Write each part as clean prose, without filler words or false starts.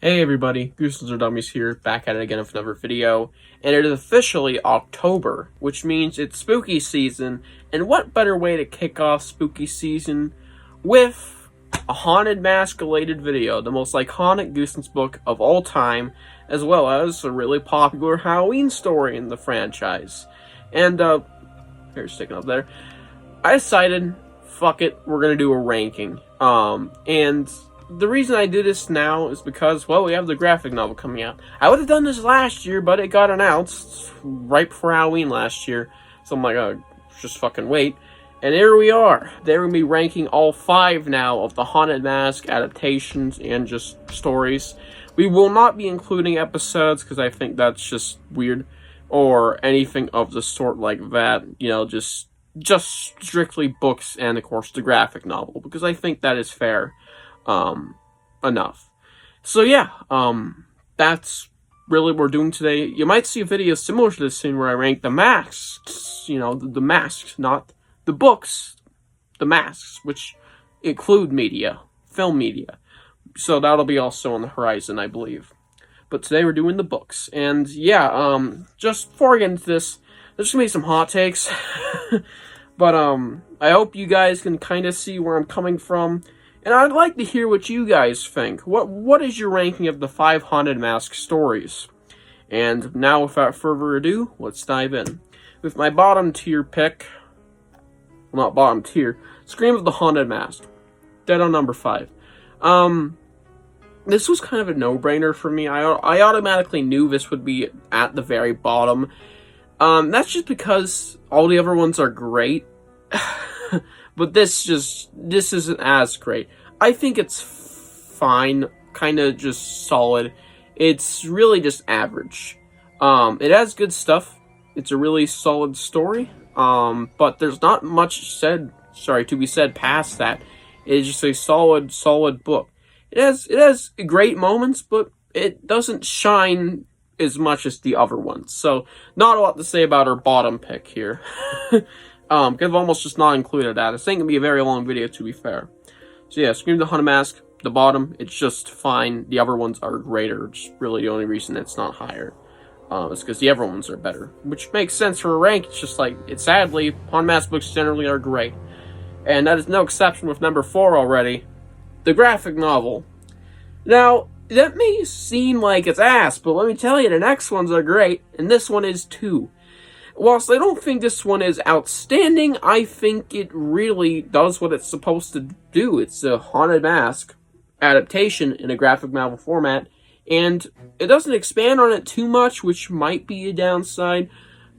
Hey everybody, Goosebumps or Dummies here, back at it again with another video, and it is officially October, which means it's spooky season, and what better way to kick off spooky season with a haunted mask-related video, the most iconic Goosebumps book of all time, as well as a really popular Halloween story in the franchise. And, here's sticking up there, I decided, fuck it, we're gonna do a ranking, and the reason I do this now is because, well, we have the graphic novel coming out. I would have done this last year, but it got announced right before Halloween last year. So I'm like, oh, just fucking wait. And here we are. They're going to be ranking all 5 now of the Haunted Mask adaptations and just stories. We will not be including episodes because I think that's just weird. Or anything of the sort like that. You know, just strictly books and, of course, the graphic novel. Because I think that is fair. Enough. So yeah, that's really what we're doing today. You might see a video similar to this scene where I rank the masks, you know, the masks, not the books, the masks, which include media, film media. So that'll be also on the horizon, I believe. But today we're doing the books. And yeah, just before I get into this, there's gonna be some hot takes. But I hope you guys can kind of see where I'm coming from. And I'd like to hear what you guys think. What is your ranking of the 5 Haunted Mask stories? And now, without further ado, let's dive in. With my bottom tier pick, well, not bottom tier, Scream of the Haunted Mask. Dead on number 5. This was kind of a no-brainer for me. I automatically knew this would be at the very bottom. That's just because all the other ones are great. But this isn't as great. I think it's fine, kind of just solid. It's really just average. It has good stuff. It's a really solid story. But there's not much to be said past that. It's just a solid book. It has great moments, but it doesn't shine as much as the other ones. So, not a lot to say about our bottom pick here. Because I've almost just not included that. It's going to be a very long video, to be fair. So yeah, Scream the Haunted Mask, the bottom, it's just fine. The other ones are greater. It's really the only reason it's not higher. It's because the other ones are better. Which makes sense for a rank. It's just like, sadly, Haunted Mask books generally are great. And that is no exception with number 4 already. The graphic novel. Now, that may seem like it's ass, but let me tell you, the next ones are great. And this one is too. Whilst I don't think this one is outstanding, I think it really does what it's supposed to do. It's a Haunted Mask adaptation in a graphic novel format, and it doesn't expand on it too much, which might be a downside,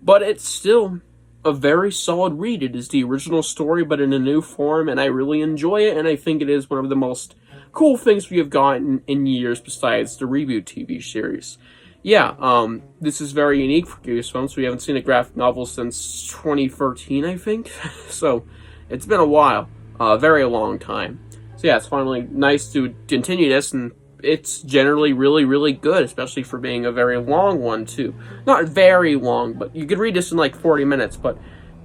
but it's still a very solid read. It is the original story, but in a new form, and I really enjoy it, and I think it is one of the most cool things we have gotten in years besides the reboot TV series. Yeah, this is very unique for Goosebumps. We haven't seen a graphic novel since 2013, I think. So, it's been a while. A very long time. So yeah, it's finally nice to continue this, and it's generally really, really good, especially for being a very long one, too. Not very long, but you could read this in like 40 minutes, but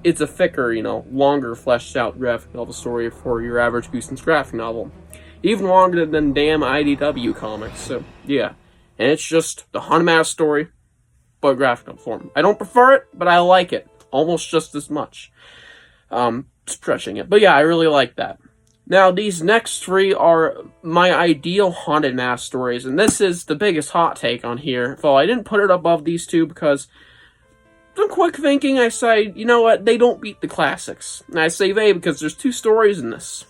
it's a thicker, longer, fleshed-out graphic novel story for your average Goosebumps graphic novel. Even longer than damn IDW comics, so yeah. And it's just the Haunted Mask story, but graphic novel form. I don't prefer it, but I like it. Almost just as much. Stretching it. But yeah, I really like that. Now, these next 3 are my ideal Haunted Mask stories. And this is the biggest hot take on here. Well, I didn't put it above these 2 because I'm quick thinking. I say, you know what? They don't beat the classics. And I say they because there's 2 stories in this.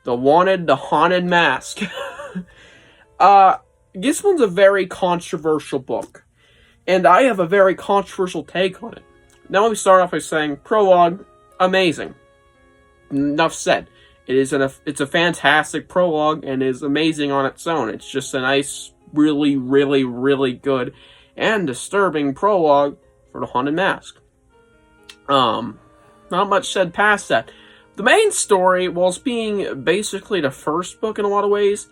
The Haunted Mask. This one's a very controversial book, and I have a very controversial take on it. Now let me start off by saying, prologue, amazing. Enough said. It's a fantastic prologue, and is amazing on its own. It's just a nice, really, really, really good and disturbing prologue for the Haunted Mask. Not much said past that. The main story, whilst being basically the first book in a lot of ways,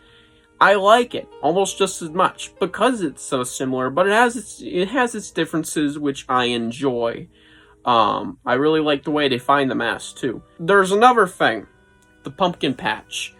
I like it almost just as much because it's so similar, but it has its differences which I enjoy. I really like the way they find the mask too. There's another thing, the pumpkin patch.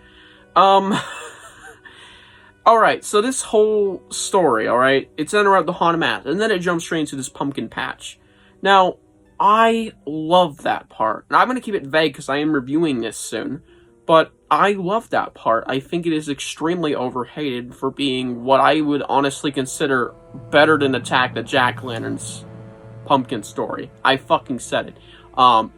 Alright, so this whole story, alright, it's centered around the Haunted Mask, and then it jumps straight into this pumpkin patch. Now, I love that part. And I'm going to keep it vague because I am reviewing this soon. But I love that part. I think it is extremely overhated for being what I would honestly consider better than Attack the Jack-o'-lanterns pumpkin story. I fucking said it.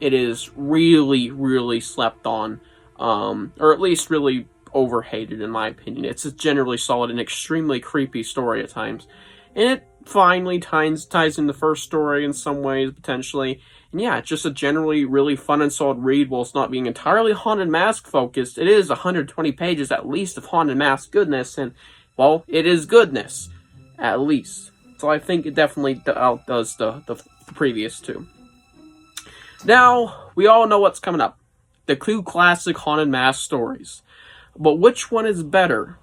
It is really, really slept on. Or at least really overhated in my opinion. It's a generally solid and extremely creepy story at times. And it finally ties in the first story in some ways, potentially. And yeah, it's just a generally really fun and solid read while it's not being entirely Haunted Mask focused. It is 120 pages at least of Haunted Mask goodness, and, well, it is goodness. At least. So I think it definitely outdoes the previous two. Now, we all know what's coming up. The two classic Haunted Mask stories. But which one is better?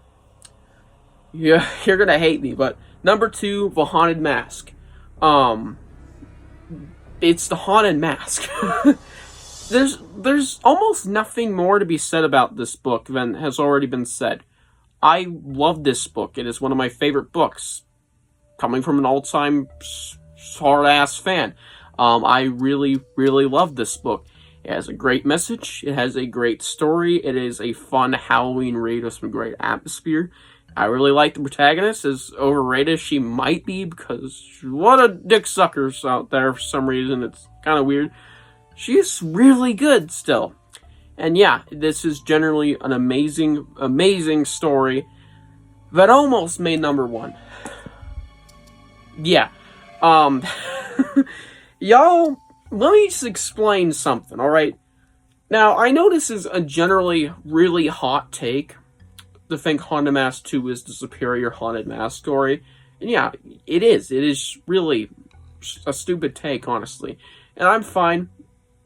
Yeah, you're gonna hate me, but number 2, The Haunted Mask. It's The Haunted Mask. There's almost nothing more to be said about this book than has already been said. I love this book. It is one of my favorite books. Coming from an all-time hard-ass fan. I really, really love this book. It has a great message. It has a great story. It is a fun Halloween read with some great atmosphere. I really like the protagonist, as overrated as she might be, because what a dick suckers out there for some reason. It's kind of weird. She's really good still. And yeah, this is generally an amazing, amazing story that almost made number 1. Yeah. Y'all, let me just explain something, alright? Now, I know this is a generally really hot take to think Haunted Mask 2 is the superior Haunted Mask story. And yeah, it is. It is really a stupid take, honestly. And I'm fine,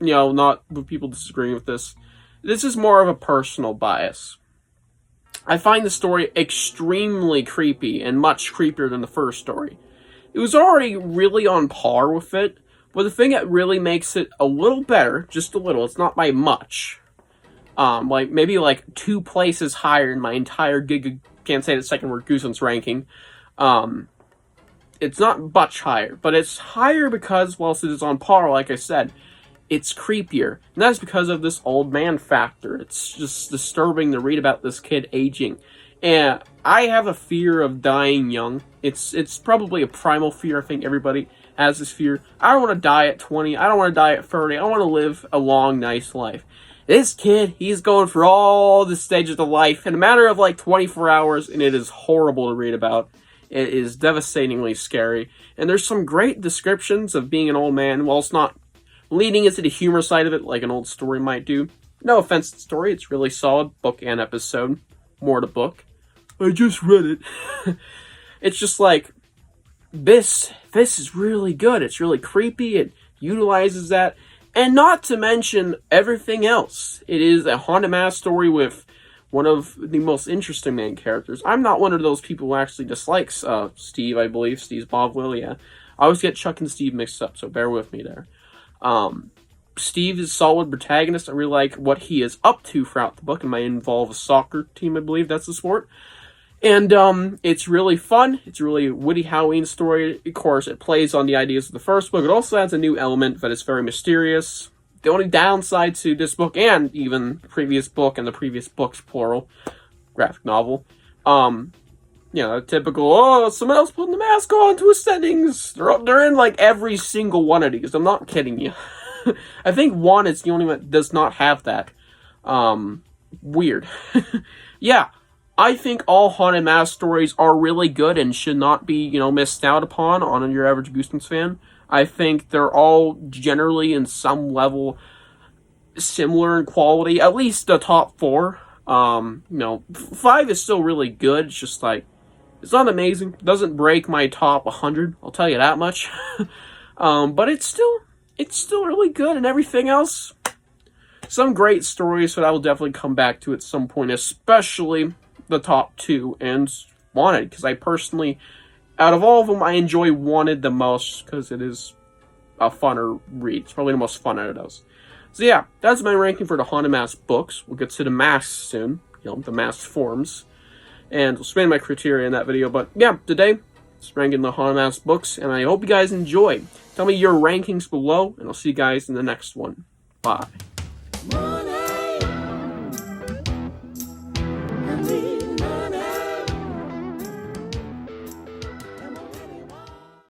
not with people disagreeing with this. This is more of a personal bias. I find the story extremely creepy and much creepier than the first story. It was already really on par with it, but the thing that really makes it a little better, just a little, it's not by much, maybe 2 places higher in my entire can't say the second word, Goosebumps ranking, it's not much higher, but it's higher because, whilst it is on par, like I said, it's creepier, and that's because of this old man factor. It's just disturbing to read about this kid aging, and I have a fear of dying young. It's probably a primal fear. I think everybody has this fear. I don't want to die at 20. I don't want to die at 30. I want to live a long, nice life. This kid, he's going for all the stages of life in a matter of 24 hours, and it is horrible to read about. It is devastatingly scary. And there's some great descriptions of being an old man, while it's not leading into the humor side of it like an old story might do. No offense to the story, it's really solid, book and episode. More to book. I just read it. It's just this is really good. It's really creepy. It utilizes that. And not to mention everything else. It is a Haunted Mask story with one of the most interesting main characters. I'm not one of those people who actually dislikes Steve, I believe. Steve's Bovril, yeah. I always get Chuck and Steve mixed up, so bear with me there. Steve is a solid protagonist. I really like what he is up to throughout the book. It might involve a soccer team, I believe that's the sport. And it's really fun. It's a really witty Halloween story. Of course, it plays on the ideas of the first book. It also adds a new element that is very mysterious. The only downside to this book, and even the previous book and the previous books, plural, graphic novel, a typical, someone else putting the mask on, twist endings. They're in every single one of these. I'm not kidding you. I think 1 is the only one that does not have that. Weird. Yeah. I think all Haunted Mask stories are really good and should not be, missed out upon on your average Goosebumps fan. I think they're all generally in some level similar in quality, at least the top 4. 5 is still really good. It's just it's not amazing. It doesn't break my top 100, I'll tell you that much. But it's still really good, and everything else, some great stories that I will definitely come back to at some point, especially the top 2 and Wanted, because I personally, out of all of them, I enjoy Wanted the most because it is a funner read. It's probably the most fun out of those. So yeah, that's my ranking for the Haunted Mask books. We'll get to the masks soon, the mask forms. and I'll explain my criteria in that video. But yeah, today, just ranking the Haunted Mass books, and I hope you guys enjoy. Tell me your rankings below, and I'll see you guys in the next one. Bye.